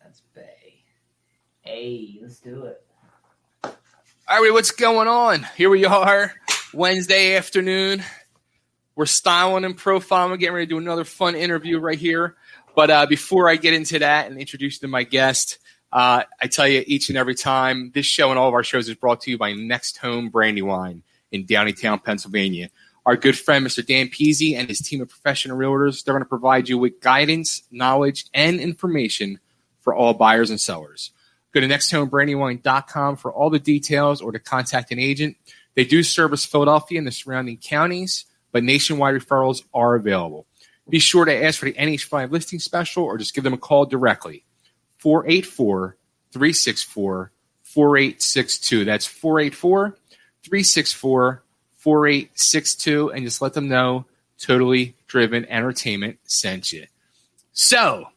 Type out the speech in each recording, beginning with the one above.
That's Bay. Hey, let's do it. All right, what's going on? Here we are, Wednesday afternoon. We're styling and profiling. We're getting ready to do another fun interview right here. But before I get into that and introduce you to my guest, I tell you each and every time, this show and all of our shows is brought to you by Next Home Brandywine in Downeytown, Pennsylvania. Our good friend, Mr. Dan Peasy, and his team of professional realtors, they're going to provide you with guidance, knowledge, and information for all buyers and sellers. Go to nexthomebrandywine.com for all the details or to contact an agent. They do service Philadelphia and the surrounding counties, but nationwide referrals are available. Be sure to ask for the NH5 listing special or just give them a call directly. 484-364-4862. That's 484-364-4862. And just let them know Totally Driven Entertainment sent you. So,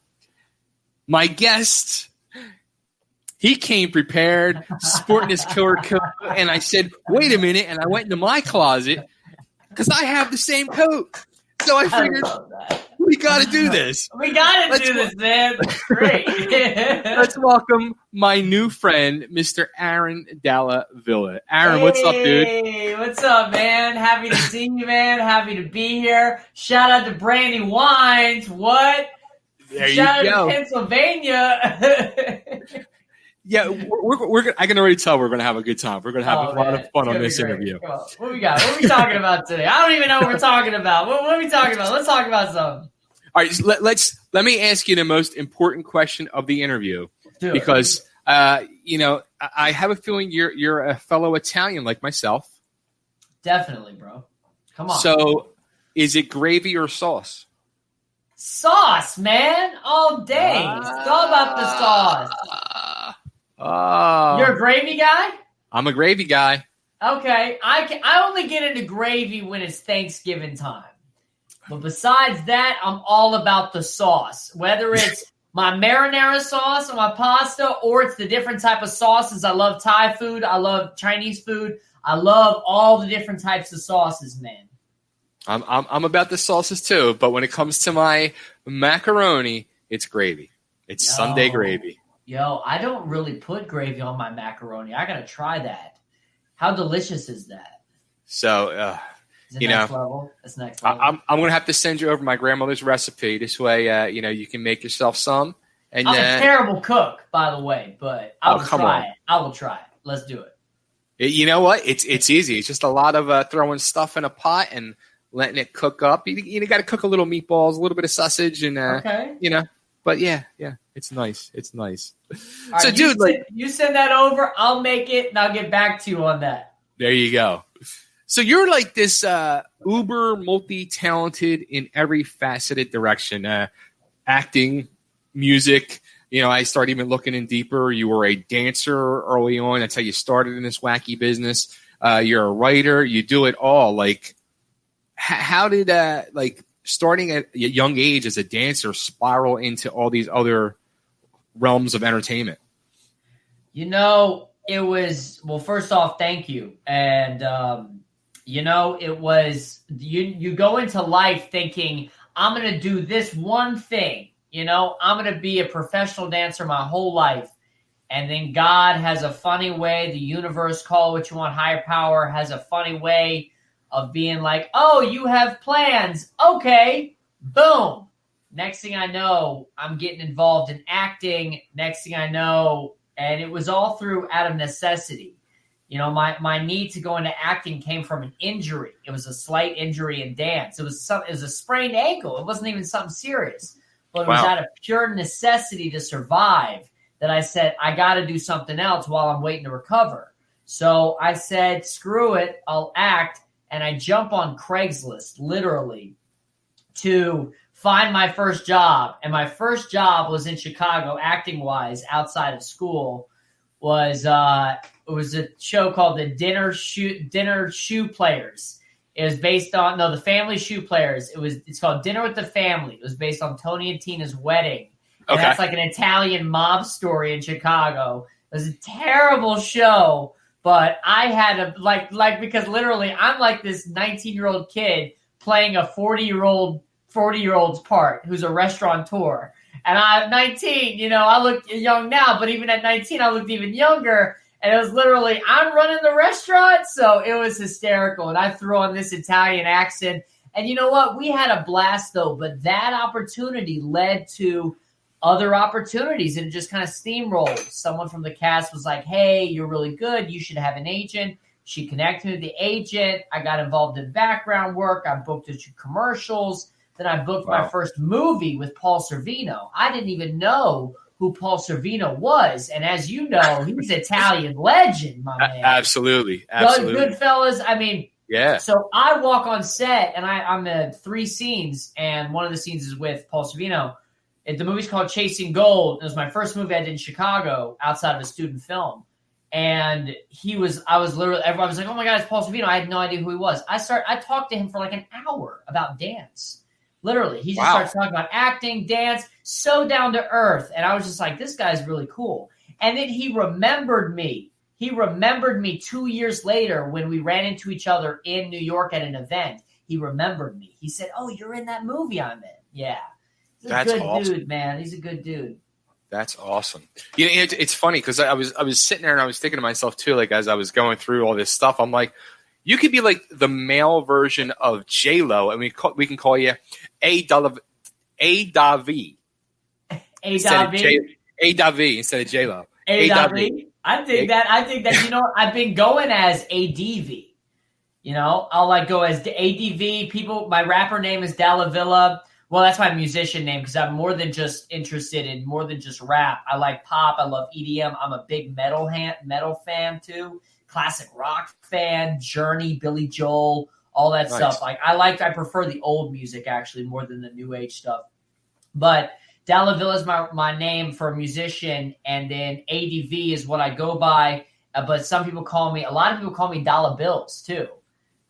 my guest, he came prepared, sporting his killer coat, and I said, wait a minute, and I went into my closet because I have the same coat. So I figured we got to do this. We got to do this, man. That's great. Let's welcome my new friend, Mr. Aaron Dalla Villa. Aaron, what's up, dude? Hey, what's up, man? Happy to see you, man. Happy to be here. Shout out to Brandy Wines. What? There Shout you go. out to Pennsylvania. Yeah, I can already tell we're going to have a good time. We're going to have a lot of fun on this interview. What we got? What are we talking about today? I don't even know what we're talking about. What are we talking about? Let's talk about something. All right, let me ask you the most important question of the interview, because I have a feeling you're a fellow Italian like myself. Definitely, bro. Come on. So, is it gravy or sauce? Sauce, man, all day. It's all about the sauce. You're a gravy guy? I'm a gravy guy. Okay, I only get into gravy when it's Thanksgiving time. But besides that, I'm all about the sauce. Whether it's my marinara sauce on my pasta or it's the different type of sauces. I love Thai food. I love Chinese food. I love all the different types of sauces, man. I'm about the sauces too, but when it comes to my macaroni, it's gravy. It's Sunday gravy. Yo, I don't really put gravy on my macaroni. I gotta try that. How delicious is that? So, next level? It's next level. I'm going to have to send you over my grandmother's recipe. This way, you can make yourself some. And I'm a terrible cook, by the way, but I will try on. it. I will try it. Let's do it. You know what? It's easy. It's just a lot of throwing stuff in a pot and letting it cook up. You got to cook a little meatballs, a little bit of sausage, and okay. But yeah, it's nice. It's nice. All so, right, dude, you send that over. I'll make it, and I'll get back to you on that. There you go. So you're like this uber multi-talented in every faceted direction, acting, music. I started even looking in deeper. You were a dancer early on. That's how you started in this wacky business. You're a writer. You do it all. Like, how did starting at a young age as a dancer spiral into all these other realms of entertainment? It was, well, first off, thank you. And, it was, you go into life thinking, I'm going to do this one thing, I'm going to be a professional dancer my whole life. And then God has a funny way, the universe, call what you want, higher power, has a funny way of being like, oh, you have plans. Okay, boom. Next thing I know, I'm getting involved in acting. Next thing I know, and it was all out of necessity. My need to go into acting came from an injury. It was a slight injury in dance. It was a sprained ankle. It wasn't even something serious. But it was out of pure necessity to survive that I said, I got to do something else while I'm waiting to recover. So I said, screw it, I'll act. And I jump on Craigslist, literally, to find my first job. And my first job was in Chicago, acting-wise, outside of school. It was a show called the Dinner Shoe Players. It was based on the Family Shoe Players. It's called Dinner with the Family. It was based on Tony and Tina's wedding. And that's like an Italian mob story in Chicago. It was a terrible show, but I had because literally I'm like this 19-year-old kid playing a 40-year-old 40-year-old's part who's a restaurateur. And I'm 19, you know, I look young now, but even at 19, I looked even younger. And it was literally, I'm running the restaurant. So it was hysterical. And I threw on this Italian accent. And you know what? We had a blast, though. But that opportunity led to other opportunities, and it just kind of steamrolled. Someone from the cast was like, hey, you're really good. You should have an agent. She connected me with the agent. I got involved in background work. I booked a few commercials. Then I booked my first movie with Paul Sorvino. I didn't even know who Paul Sorvino was. And as you know, he's an Italian legend, my man. Absolutely. Goodfellas. I mean, yeah. So I walk on set, and I'm in 3 scenes, and one of the scenes is with Paul Sorvino. The movie's called Chasing Gold. It was my first movie I did in Chicago outside of a student film. And I was literally, everyone was like, oh my God, it's Paul Sorvino. I had no idea who he was. I talked to him for like an hour about dance. Literally, he just starts talking about acting, dance, so down to earth. And I was just like, this guy's really cool. And then he remembered me. He remembered me 2 years later when we ran into each other in New York at an event. He remembered me. He said, oh, you're in that movie I'm in. Yeah. He's a good dude, man. He's a good dude. That's awesome. You know, it's funny because I was sitting there and I was thinking to myself too, like as I was going through all this stuff, I'm like, you could be like the male version of J-Lo, and we can call you A-Davi. A-Davi instead of J-Lo. A-Davi. I think that, you know, I've been going as ADV. You know, I'll like go as ADV. People, my rapper name is Dalla Villa. Well, that's my musician name because I'm more than just interested in more than just rap. I like pop. I love EDM. I'm a big metal fan too. Classic rock fan, Journey, Billy Joel, all that stuff. Like I prefer the old music actually more than the new age stuff. But Dalla Villa is my name for a musician, and then ADV is what I go by. But a lot of people call me Dollar Bills too.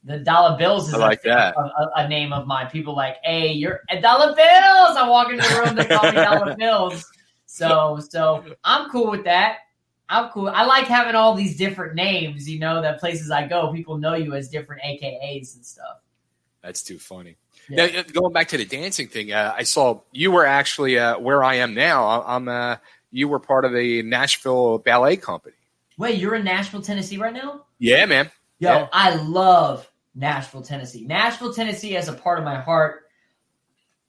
The Dollar Bills is a name of mine. People like, hey, you're a Dollar Bills. I walk into the room, they call me Dollar Bills. So I'm cool with that. I'm cool. I like having all these different names, you know, that places I go, people know you as different AKAs and stuff. That's too funny. Yeah. Now, going back to the dancing thing, I saw you were actually where I am now. You were part of the Nashville Ballet Company. Wait, you're in Nashville, Tennessee right now? Yeah, man. Yo, yeah. I love Nashville, Tennessee. Nashville, Tennessee has a part of my heart.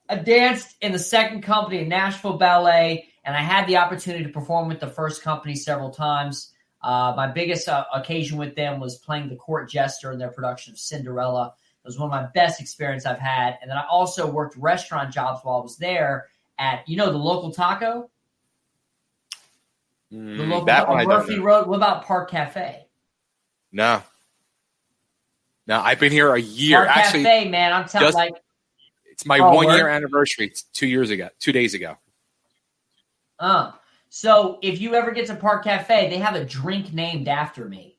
I danced in the second company in Nashville Ballet, and I had the opportunity to perform with the first company several times. My biggest occasion with them was playing the court jester in their production of Cinderella. It was one of my best experiences I've had. And then I also worked restaurant jobs while I was there at, you know, the local taco? The local taco, Murphy Road. What about Park Cafe? No, I've been here a year. Park actually, Cafe, man. I'm telling you, it's my 1 year anniversary. It's 2 days ago. So if you ever get to Park Cafe, they have a drink named after me.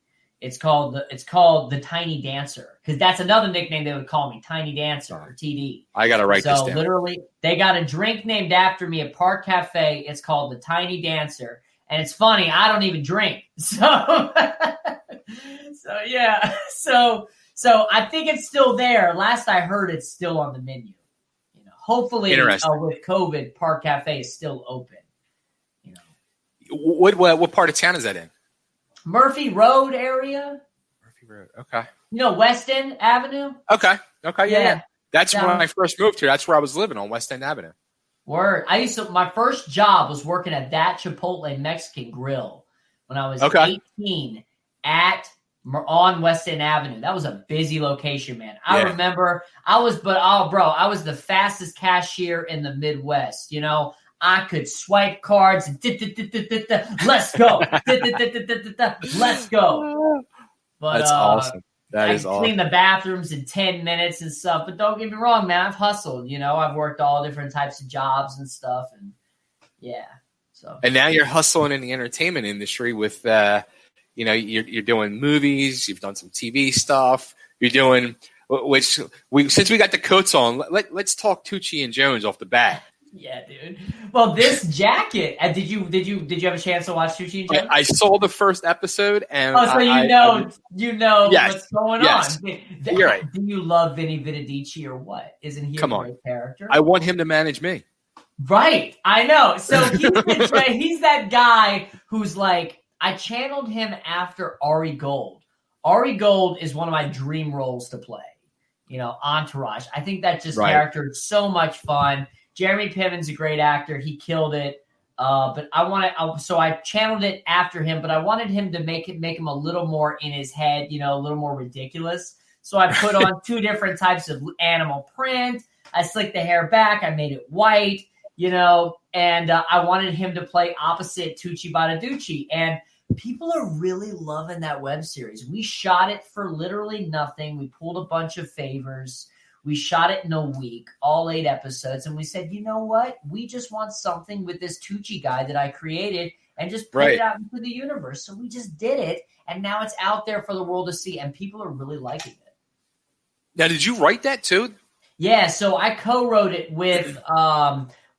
It's called the Tiny Dancer, because that's another nickname they would call me, Tiny Dancer or TD. I gotta write this down. So literally, they got a drink named after me at Park Cafe. It's called the Tiny Dancer, and it's funny. I don't even drink, so yeah. So I think it's still there. Last I heard, it's still on the menu. You know, hopefully with COVID, Park Cafe is still open. You know, what part of town is that in? Murphy Road area. Murphy Road. Okay. You know, West End Avenue. Okay. Yeah. That's when I first moved here. That's where I was living, on West End Avenue. Word. My first job was working at that Chipotle Mexican Grill when I was 18 on West End Avenue. That was a busy location, man. I remember I was the fastest cashier in the Midwest, you know. I could swipe cards and let's go. Let's go. But that's awesome. I clean the bathrooms in 10 minutes and stuff. But don't get me wrong, man. I've hustled. You know, I've worked all different types of jobs and stuff. And yeah. So. And now you're hustling in the entertainment industry with, you know, you're doing movies. You've done some TV stuff. You're doing since we got the coats on. Let's talk Tucci and Jones off the bat. Yeah, dude. Well, this jacket. Did you have a chance to watch Tucci and Jones? I saw the first episode, and so you know yes, what's going yes. on. You're right. Do you love Vinny Vitidici or what? Isn't he a great character? I want him to manage me. Right, I know. So he's that guy who's like, I channeled him after Ari Gold. Ari Gold is one of my dream roles to play. You know, Entourage. I think that character is so much fun. Jeremy Piven's a great actor. He killed it. But so I channeled it after him, but I wanted him to make him a little more in his head, you know, a little more ridiculous. So I put on 2 different types of animal print. I slicked the hair back. I made it white, you know, and I wanted him to play opposite Tucci Badaducci. And people are really loving that web series. We shot it for literally nothing. We pulled a bunch of favors. We shot it in a week, all 8 episodes, and we said, you know what? We just want something with this Tucci guy that I created and just put it out into the universe. So we just did it, and now it's out there for the world to see, and people are really liking it. Now, did you write that too? Yeah, so I co-wrote it with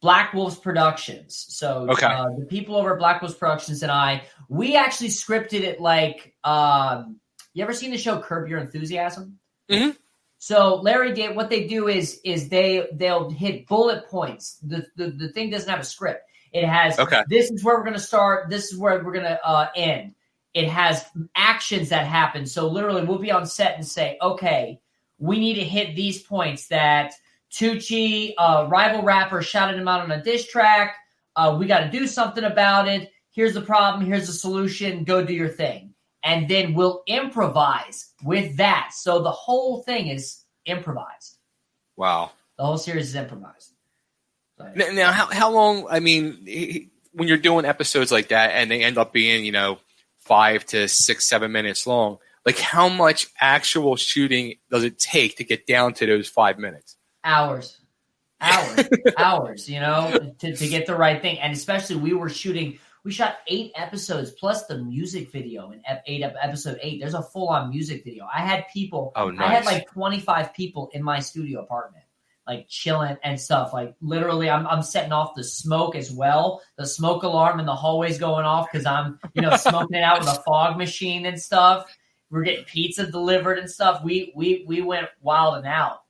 Black Wolves Productions. So the people over at Black Wolves Productions and we actually scripted it like you ever seen the show Curb Your Enthusiasm? Mm-hmm. So Larry did what they do is they'll hit bullet points. The thing doesn't have a script. It has this is where we're going to start. This is where we're going to end. It has actions that happen. So literally we'll be on set and say, okay, we need to hit these points that Tucci, rival rapper, shouted him out on a diss track. We got to do something about it. Here's the problem. Here's the solution. Go do your thing. And then we'll improvise with that. So the whole thing is improvised. Wow. The whole series is improvised. So, now, how long, I mean, when you're doing episodes like that and they end up being, 5 to 6, 7 minutes long, like how much actual shooting does it take to get down to those 5 minutes? Hours, to get the right thing. And especially we shot 8 episodes plus the music video in episode 8. There's a full-on music video. I had people. Oh, nice. I had like 25 people in my studio apartment, like chilling and stuff. Like literally, I'm setting off the smoke as well. The smoke alarm in the hallway's going off because I'm, smoking it out with a fog machine and stuff. We're getting pizza delivered and stuff. We went wild and out,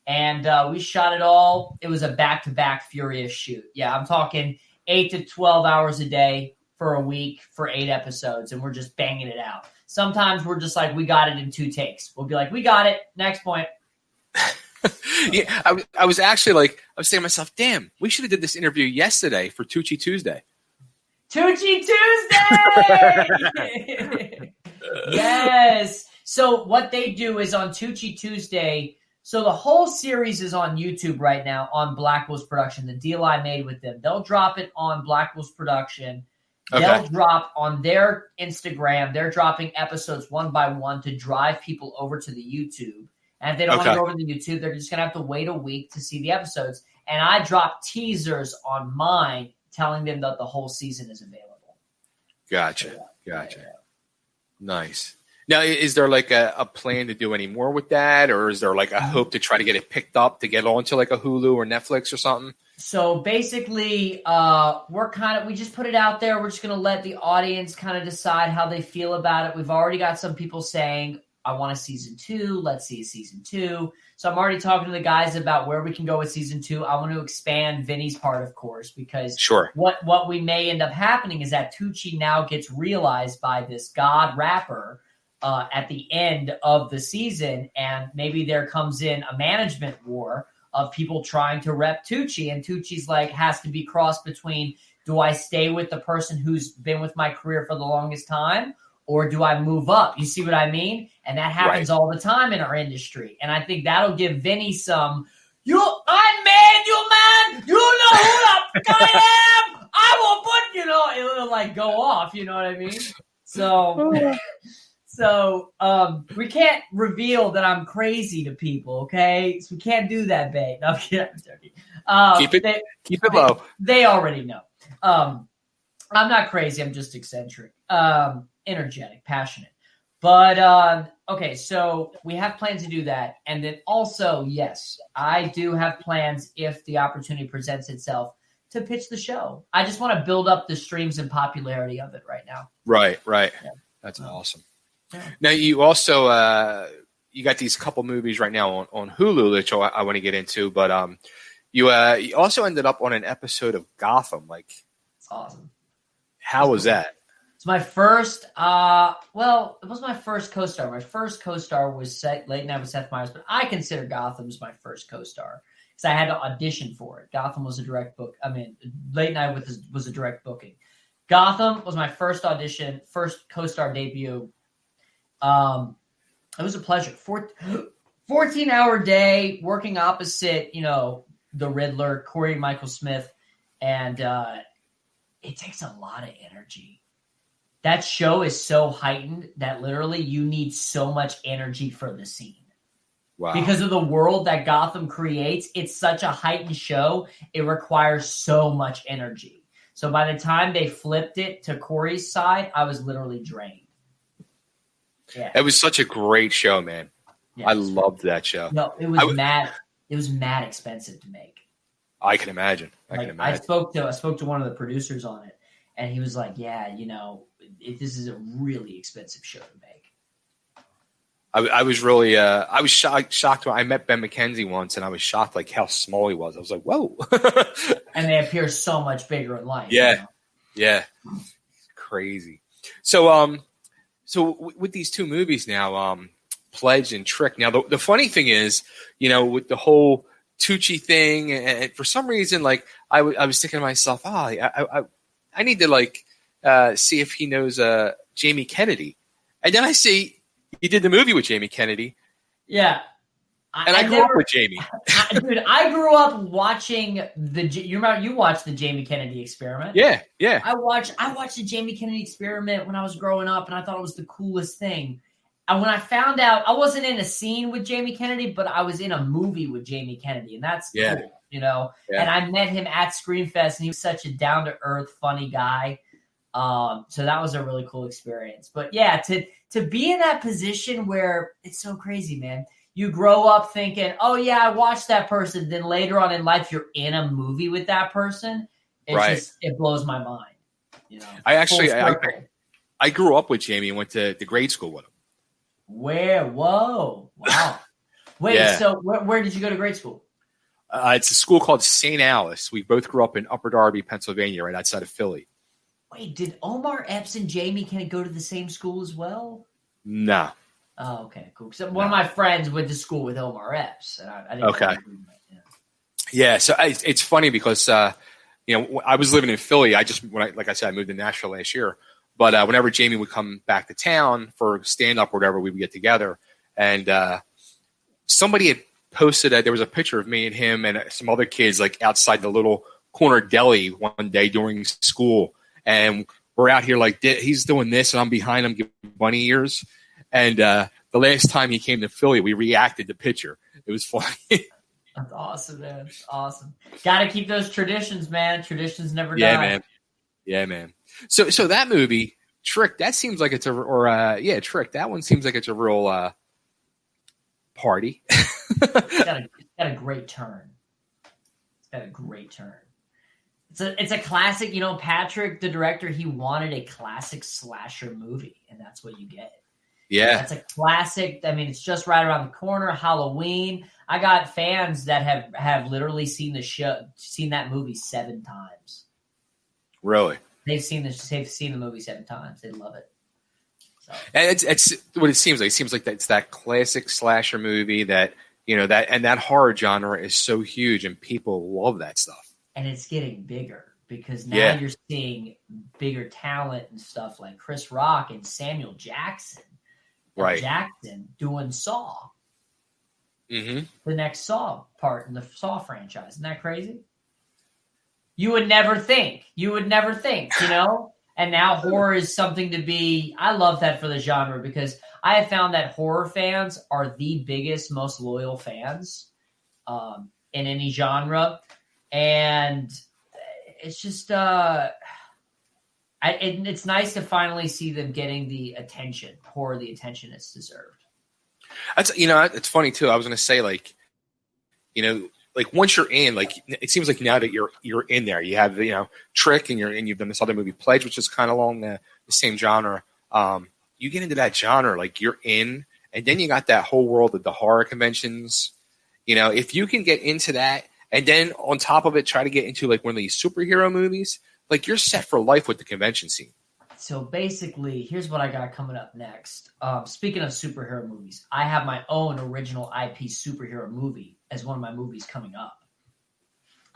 and we shot it all. It was a back-to-back furious shoot. Yeah, I'm talking 8 to 12 hours a day for a week for 8 episodes, and we're just banging it out. Sometimes we're just like, we got it in 2 takes. We'll be like, we got it. Next point. Yeah, I was actually like, I was saying to myself, damn, we should have did this interview yesterday for Tucci Tuesday. Tucci Tuesday! Yes. So what they do is on Tucci Tuesday. So the whole series is on YouTube right now on Black Wolves Production, the deal I made with them. They'll drop it on Black Wolves Production. They'll drop on their Instagram. They're dropping episodes one by one to drive people over to the YouTube. And if they don't want to go over to the YouTube, they're just going to have to wait a week to see the episodes. And I drop teasers on mine telling them that the whole season is available. Gotcha. Nice. Now, is there like a plan to do any more with that? Or is there like a hope to try to get it picked up to get onto like a Hulu or Netflix or something? So basically, we just put it out there. We're just going to let the audience kind of decide how they feel about it. We've already got some people saying, I want a season 2. Let's see a season 2. So I'm already talking to the guys about where we can go with season 2. I want to expand Vinny's part, of course, because what we may end up happening is that Tucci now gets realized by this god rapper at the end of the season, and maybe there comes in a management war of people trying to rep Tucci, and Tucci's like has to be crossed between, do I stay with the person who's been with my career for the longest time, or do I move up? You see what I mean? And that happens all the time in our industry. And I think that'll give Vinny some, I made you, man. You know who the fuck I am. I will put, it'll like go off. You know what I mean? So we can't reveal that I'm crazy to people, okay? So we can't do that, babe. No, I'm kidding. Keep it low. They already know. I'm not crazy. I'm just eccentric. Energetic, passionate. But, okay, so we have plans to do that. And then also, yes, I do have plans if the opportunity presents itself to pitch the show. I just want to build up the streams and popularity of it right now. Right. Yeah. That's awesome. Yeah. Now you also you got these couple movies right now on Hulu that I want to get into, but you also ended up on an episode of Gotham. Like, it's awesome. How was that? It's my first. Well, it was my first co-star. My first co-star was Late Night with Seth Meyers, but I consider Gotham's my first co-star because I had to audition for it. Gotham was a direct book. I mean, Late Night was a direct booking. Gotham was my first audition, first co-star debut. It was a pleasure. 14-hour day working opposite, the Riddler, Corey Michael Smith, and it takes a lot of energy. That show is so heightened that literally you need so much energy for the scene. Wow. Because of the world that Gotham creates, it's such a heightened show. It requires so much energy. So by the time they flipped it to Corey's side, I was literally drained. Yeah. It was such a great show, man. Yeah, I loved that show. No, it was mad. It was mad expensive to make. I can imagine. I spoke to one of the producers on it, and he was like, "Yeah, this is a really expensive show to make." I was really I was shocked when I met Ben McKenzie once, and I was shocked like how small he was. I was like, "Whoa!" And they appear so much bigger in life. Yeah, yeah, crazy. So with these two movies now, Pledge and Trick. Now the funny thing is, with the whole Tucci thing, and for some reason, like I was thinking to myself, I need to see if he knows Jamie Kennedy, and then I see he did the movie with Jamie Kennedy. Yeah, I grew up with Jamie. Dude, I grew up watching you watched the Jamie Kennedy Experiment. Yeah. I watched the Jamie Kennedy Experiment when I was growing up, and I thought it was the coolest thing. And when I found out, I wasn't in a scene with Jamie Kennedy, but I was in a movie with Jamie Kennedy, and that's cool, Yeah. And I met him at Screenfest, and he was such a down-to-earth, funny guy. So that was a really cool experience. But yeah, to be in that position where it's so crazy, man. You grow up thinking, "Oh yeah, I watched that person." Then later on in life, you're in a movie with that person. It blows my mind. I grew up with Jamie and went to the grade school with him. Where? Whoa! Wow. Wait. Yeah. So where did you go to grade school? It's a school called St. Alice. We both grew up in Upper Darby, Pennsylvania, right outside of Philly. Wait, did Omar Epps and Jamie can go to the same school as well? No. Oh, okay, cool. So one of my friends went to school with Omar Epps, and I didn't. Okay. Yeah. So it's funny because I was living in Philly. Like I said, I moved to Nashville last year. But whenever Jamie would come back to town for stand-up or whatever, we would get together. And somebody had posted that there was a picture of me and him and some other kids like outside the little corner deli one day during school. And we're out here like he's doing this and I'm behind him giving bunny ears. And the last time he came to Philly, we reacted to the picture. It was funny. That's awesome, man. That's awesome. Got to keep those traditions, man. Traditions never die. Yeah, man. So that movie, Trick, that seems like it's Trick. That one seems like it's a real party. It's got a great turn. It's a classic, Patrick, the director, he wanted a classic slasher movie, and that's what you get. Yeah. That's a classic. I mean, it's just right around the corner, Halloween. I got fans that have literally seen that movie 7 times. Really? They've seen the movie 7 times. They love it. So. And it's what it seems like. It seems like it's that classic slasher movie that, that horror genre is so huge and people love that stuff. And it's getting bigger because now you're seeing bigger talent and stuff like Chris Rock and Samuel Jackson. Right. Jackson doing Saw. Mm-hmm. The next Saw part in the Saw franchise. Isn't that crazy? You would never think, And now horror is something to be. I love that for the genre because I have found that horror fans are the biggest, most loyal fans in any genre. And it's just, it's nice to finally see them getting the attention it's deserved. It's funny too. I was going to say, like once you're in, like it seems like now that you're in there, you have Trick, and you've done this other movie Pledge, which is kind of along the same genre. You get into that genre, like you're in, and then you got that whole world of the horror conventions. If you can get into that, and then on top of it, try to get into like one of these superhero movies, like you're set for life with the convention scene. So basically, here's what I got coming up next. Speaking of superhero movies, I have my own original IP superhero movie as one of my movies coming up.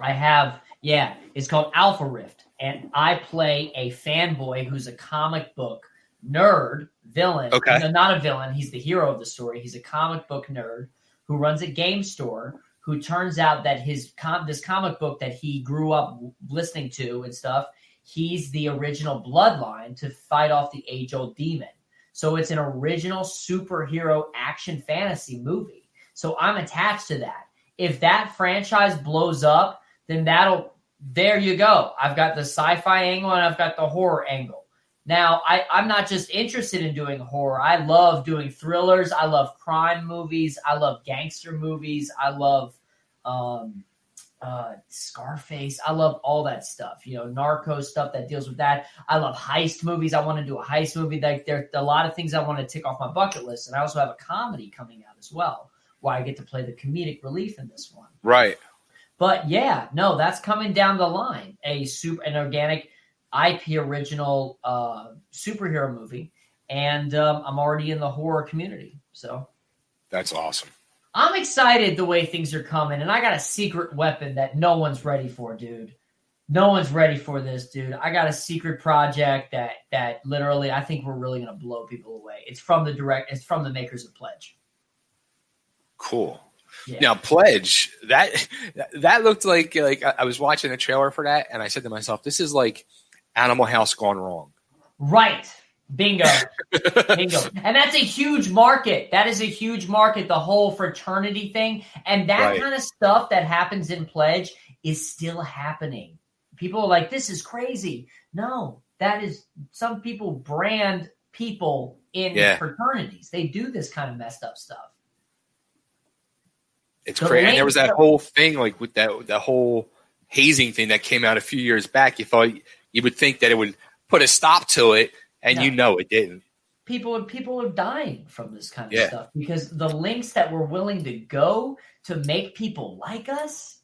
It's called Alpha Rift, and I play a fanboy who's a comic book nerd villain. Okay. No, not a villain. He's the hero of the story. He's a comic book nerd who runs a game store, who turns out that this comic book that he grew up listening to and stuff, he's the original bloodline to fight off the age-old demon. So it's an original superhero action fantasy movie. So I'm attached to that. If that franchise blows up, then there you go. I've got the sci-fi angle and I've got the horror angle. Now, I'm not just interested in doing horror. I love doing thrillers. I love crime movies. I love gangster movies. I love Scarface. I love all that stuff. Narco stuff that deals with that. I love heist movies. I want to do a heist movie. Like there are a lot of things I want to tick off my bucket list. And I also have a comedy coming out as well, where I get to play the comedic relief in this one. Right. But that's coming down the line. An organic IP original superhero movie, and I'm already in the horror community. So that's awesome. I'm excited the way things are coming, and I got a secret weapon that no one's ready for, dude. No one's ready for this, dude. I got a secret project that literally I think we're really gonna blow people away. It's from the makers of Pledge. Cool. Yeah. Now, Pledge, that looked like I was watching a trailer for that, and I said to myself, this is like Animal House gone wrong. Right. Bingo. Bingo. And that's a huge market. That is a huge market, the whole fraternity thing. And that kind of stuff that happens in Pledge is still happening. People are like, this is crazy. No, that is, some people brand people in fraternities. They do this kind of messed up stuff. It's crazy. And there was that whole thing, like with that whole hazing thing that came out a few years back. You would think that it would put a stop to it, and it didn't. People are dying from this kind of stuff because the lengths that we're willing to go to make people like us,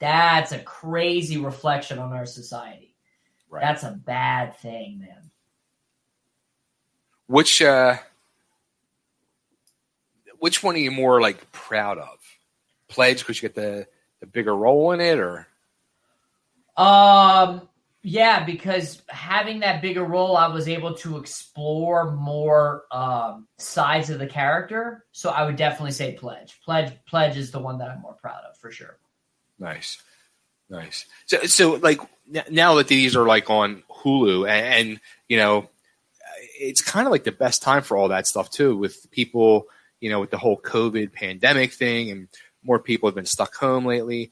that's a crazy reflection on our society. Right. That's a bad thing, man. Which one are you more like proud of? Pledge because you get the bigger role in it, or? Yeah, because having that bigger role, I was able to explore more sides of the character. So I would definitely say Pledge. Pledge is the one that I'm more proud of, for sure. Nice. So like now that these are like on Hulu, and it's kind of like the best time for all that stuff too, with people, with the whole COVID pandemic thing, and more people have been stuck home lately.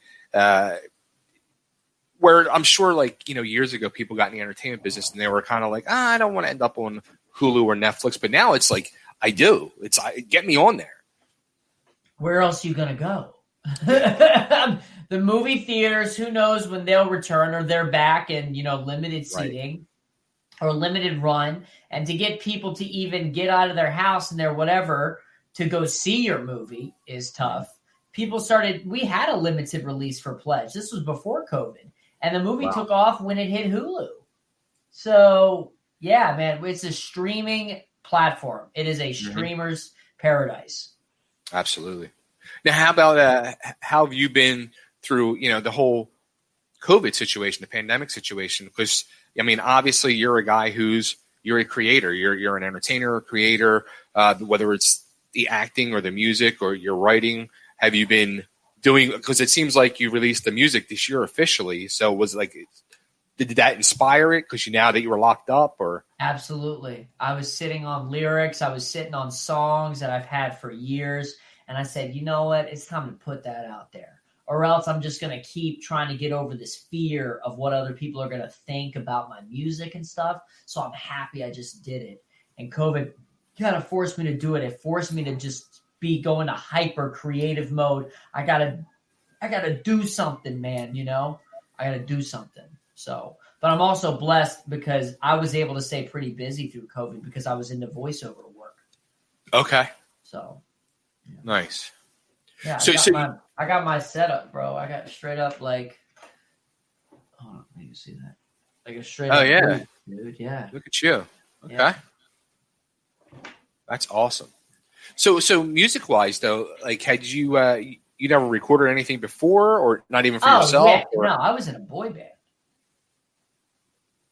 Where I'm sure, like, years ago, people got in the entertainment business and they were kind of like, I don't want to end up on Hulu or Netflix. But now it's like, I do. Get me on there. Where else are you going to go? The movie theaters, who knows when they'll return, or they're back in, limited seating or limited run. And to get people to even get out of their house and their whatever to go see your movie is tough. We had a limited release for Pledge. This was before COVID. And the movie took off when it hit Hulu. So, yeah, man, it's a streaming platform. It is a streamer's paradise. Absolutely. Now, how about how have you been through, the whole COVID situation, the pandemic situation? Because, obviously you're a guy you're a creator. You're an entertainer, a creator, whether it's the acting or the music or your writing. Have you been doing, because it seems like you released the music this year officially. So was it like, did that inspire it? Because now that you were locked up, or? Absolutely. I was sitting on lyrics. I was sitting on songs that I've had for years. And I said, you know what? It's time to put that out there. Or else I'm just going to keep trying to get over this fear of what other people are going to think about my music and stuff. So I'm happy I just did it. And COVID kind of forced me to do it. It forced me to just go into hyper creative mode. I got to I gotta do something, man. I gotta do something. So, but I'm also blessed because I was able to stay pretty busy through COVID because I was into voiceover work. Okay. So, yeah. Nice. Yeah, I got my setup, bro. I got straight up like, hold on, you see that? Like a straight up booth, dude. Yeah. Look at you. Okay. Yeah. That's awesome. So music wise though, like had you you never recorded anything before or not even for yourself? Yeah. Or? No, I was in a boy band.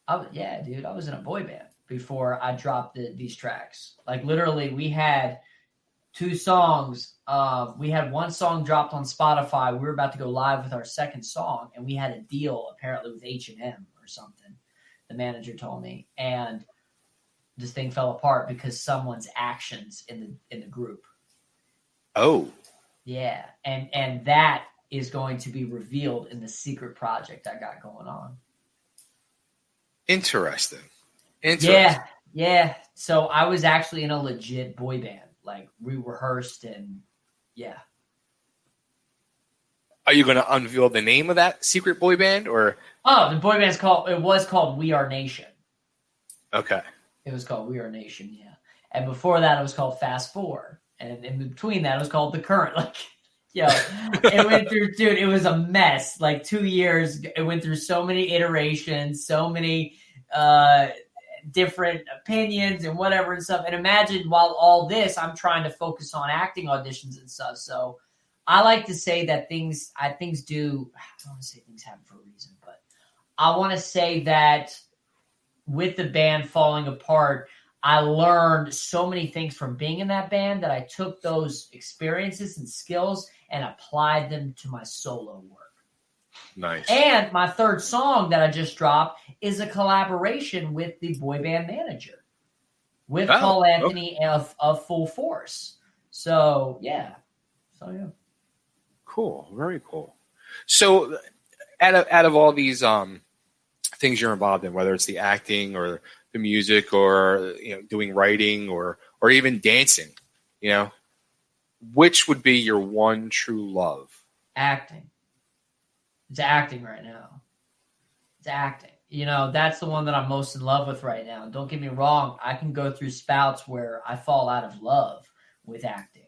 I was in a boy band before I dropped these tracks. Like literally we had 2 songs. We had 1 song dropped on Spotify. We were about to go live with our second song, and we had a deal apparently with H&M or something. The manager told me, and this thing fell apart because someone's actions in the group. Oh, yeah, and that is going to be revealed in the secret project I got going on. Interesting. Yeah. So I was actually in a legit boy band. Like we rehearsed and yeah. Are you going to unveil the name of that secret boy band or? Oh, the boy band's was called We Are Nation. Okay. It was called We Are Nation, yeah. And before that it was called Fast Four. And in between that it was called The Current. Like, it went through, dude, it was a mess. Like 2 years, it went through so many iterations, so many different opinions and whatever and stuff. And imagine while all this, I'm trying to focus on acting auditions and stuff. So I like to say that things do, I don't want to say things happen for a reason, but I want to say that with the band falling apart, I learned so many things from being in that band that I took those experiences and skills and applied them to my solo work. Nice. And my third song that I just dropped is a collaboration with the boy band manager, with Paul Anthony of Full Force. So, yeah. Cool. Very cool. So, out of all these things you're involved in, whether it's the acting or the music or doing writing or even dancing, which would be your one true love? Acting. It's acting right now. It's acting. That's the one that I'm most in love with right now. Don't get me wrong. I can go through spouts where I fall out of love with acting.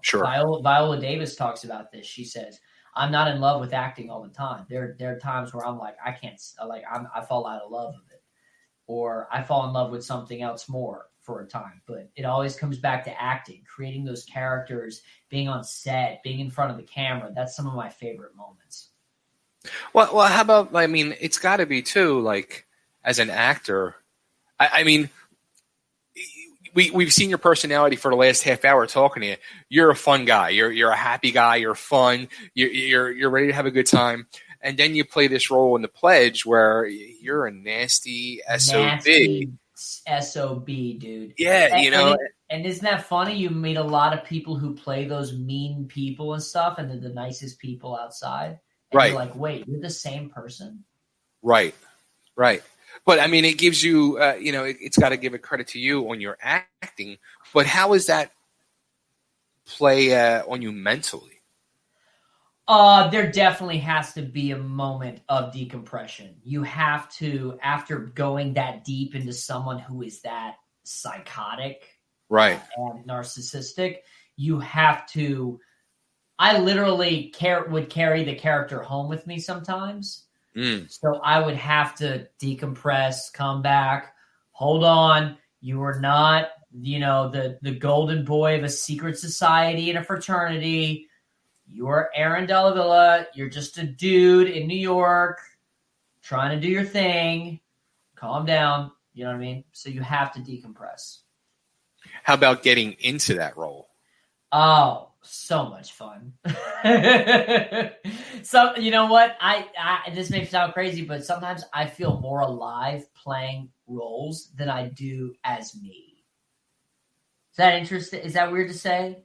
Sure. Viola Davis talks about this. She says, I'm not in love with acting all the time. There are times where I'm like, I can't, I fall out of love with it. Or I fall in love with something else more for a time. But it always comes back to acting, creating those characters, being on set, being in front of the camera. That's some of my favorite moments. Well, how about, it's got to be too, like, as an actor, we've seen your personality for the last half hour talking to you. You're a fun guy. You're a happy guy. You're fun. You're ready to have a good time. And then you play this role in The Pledge where you're a nasty SOB. Nasty SOB, dude. Yeah, And isn't that funny? You meet a lot of people who play those mean people and stuff, and they're the nicest people outside. And right. You're like, wait, you're the same person? Right. But, it gives you, it's got to give a credit to you on your acting. But how does that play on you mentally? There definitely has to be a moment of decompression. You have to, after going that deep into someone who is that psychotic right, and narcissistic, you have to, I literally would carry the character home with me sometimes. So I would have to decompress, come back, hold on. You are not, the golden boy of a secret society and a fraternity. You're Aaron Dalla Villa. You're just a dude in New York trying to do your thing. Calm down. You know what I mean? So you have to decompress. How about getting into that role? Oh, so much fun. So, you know what? I this may sound crazy, but sometimes I feel more alive playing roles than I do as me. Is that interesting? Is that weird to say?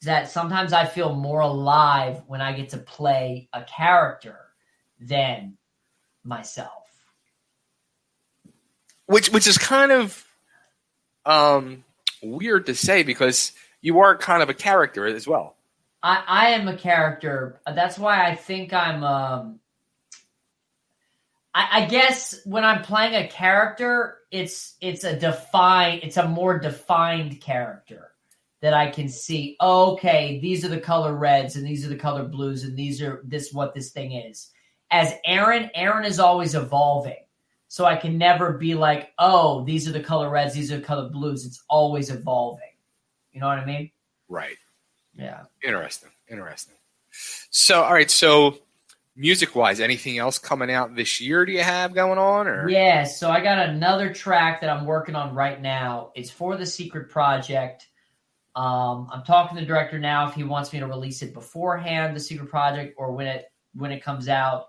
Is that sometimes I feel more alive when I get to play a character than myself. Which is kind of weird to say because you are kind of a character as well. I am a character. That's why I think I'm. I guess when I'm playing a character, it's a more defined character that I can see. Oh, okay, these are the color reds and these are the color blues and these are what this thing is. As Aaron is always evolving. So I can never be like, oh, these are the color reds, these are the color blues. It's always evolving. You know what I mean? Right. Yeah. Interesting. So, all right. So, music-wise, anything else coming out this year do you have going on? Or Yeah, so I got another track that I'm working on right now. It's for the Secret Project. I'm talking to the director now if he wants me to release it beforehand, the Secret Project, or when it comes out.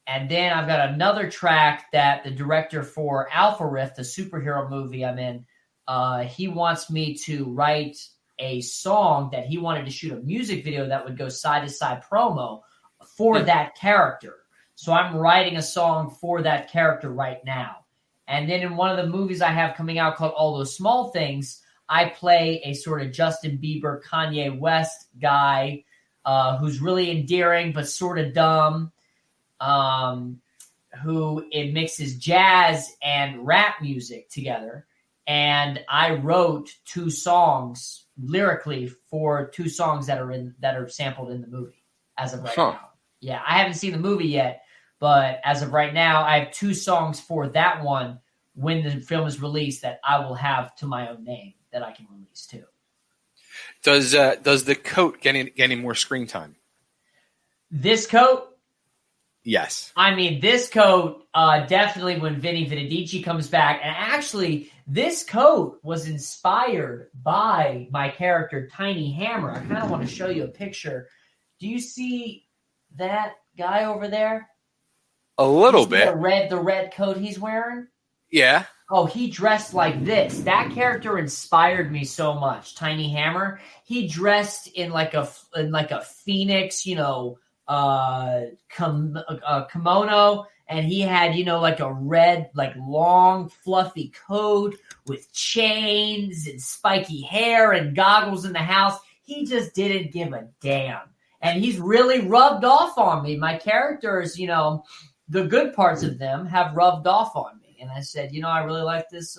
And then I've got another track that the director for Alpha Rift, the superhero movie I'm in, he wants me to write a song that he wanted to shoot a music video that would go side-to-side promo for that character. So I'm writing a song for that character right now. And then in one of the movies I have coming out called All Those Small Things, I play a sort of Justin Bieber, Kanye West guy who's really endearing but sort of dumb, who it mixes jazz and rap music together. And I wrote 2 songs lyrically for 2 songs that are sampled in the movie as of right now. Yeah, I haven't seen the movie yet, but as of right now, I have 2 songs for that one when the film is released that I will have to my own name that I can release too. does the coat get any more screen time? This coat? Yes. I mean, this coat, definitely when Vinny Vidici comes back. And actually, this coat was inspired by my character, Tiny Hammer. I kind of want to show you a picture. Do you see that guy over there? A little bit. The red coat he's wearing? Yeah. Oh, he dressed like this. That character inspired me so much. Tiny Hammer. He dressed in like a phoenix, kimono, and he had, like a red, like long, fluffy coat with chains and spiky hair and goggles in the house. He just didn't give a damn. And he's really rubbed off on me. My characters, the good parts of them have rubbed off on me. And I said, I really like this.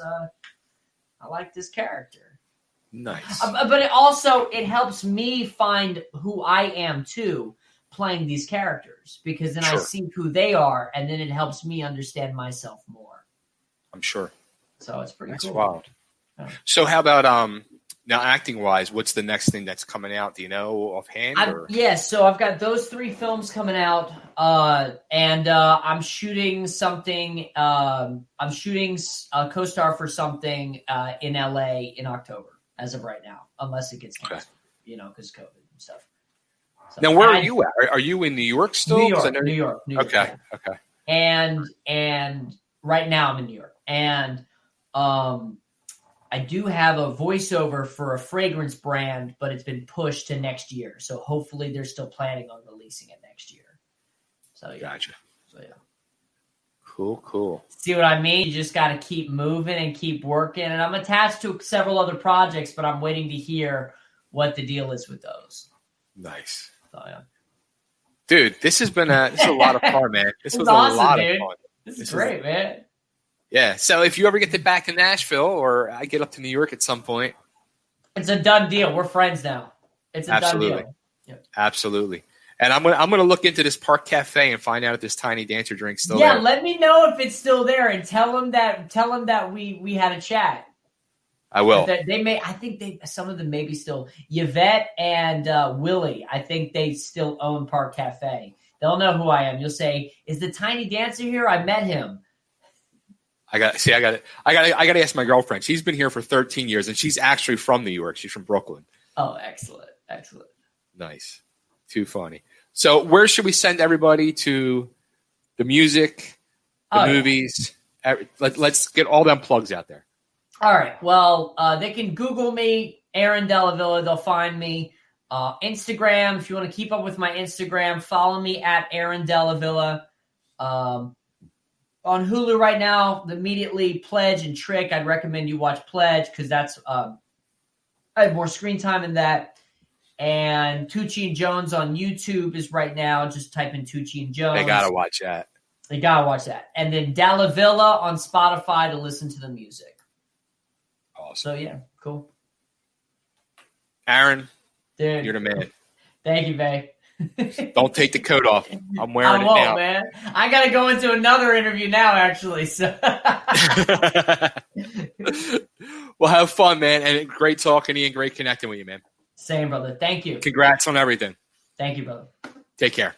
I like this character. Nice. But it helps me find who I am too, playing these characters, because then I see who they are, and then it helps me understand myself more. I'm sure. So it's pretty cool. That's wild. Yeah. So how about now acting wise, what's the next thing that's coming out? Do you know offhand? So I've got those 3 films coming out, and I'm shooting something. I'm shooting a co-star for something in LA in October, as of right now, unless it gets canceled, because COVID and stuff. So, now, where are you at? Are you in New York still? New York. Okay. And right now I'm in New York, and I do have a voiceover for a fragrance brand, but it's been pushed to next year. So hopefully they're still planning on releasing it next year. So yeah. Gotcha. So yeah. Cool. See what I mean? You just got to keep moving and keep working. And I'm attached to several other projects, but I'm waiting to hear what the deal is with those. Nice. So yeah. Dude, this has been a lot of fun, man. This was awesome, a lot dude. of fun. This is great, man. Yeah. So if you ever get back to Nashville, or I get up to New York at some point, it's a done deal. We're friends now. It's a done deal. Yep. Absolutely. And I'm gonna look into this Park Cafe and find out if this Tiny Dancer drink's still there. there. Let me know if it's still there, and tell them that we had a chat. I will. I think some of them maybe still. Yvette and Willie, I think they still own Park Cafe. They'll know who I am. You'll say, "Is the Tiny Dancer here? I met him." I got to ask my girlfriend. She's been here for 13 years, and she's actually from New York. She's from Brooklyn. Oh, excellent. Nice. Too funny. So where should we send everybody to the music, the movies? Yeah. Let's get all them plugs out there. All right. Well, they can Google me, Aaron Dalla Villa. They'll find me. Instagram, if you want to keep up with my Instagram, follow me at Aaron Dalla Villa. On Hulu right now, immediately Pledge and Trick. I'd recommend you watch Pledge because that's I have more screen time in that. And Tucci and Jones on YouTube is right now. Just type in Tucci and Jones. They gotta watch that. They gotta watch that. And then Dalla Villa on Spotify to listen to the music. Awesome. So yeah, cool. Aaron, Dude, you're the man. Thank you, babe. Don't take the coat off. I'm wearing I it won't, now. man. I got to go into another interview now, actually. So. Well, have fun, man. And great talking to you and great connecting with you, man. Same, brother. Thank you. Congrats on everything. Thank you, brother. Take care.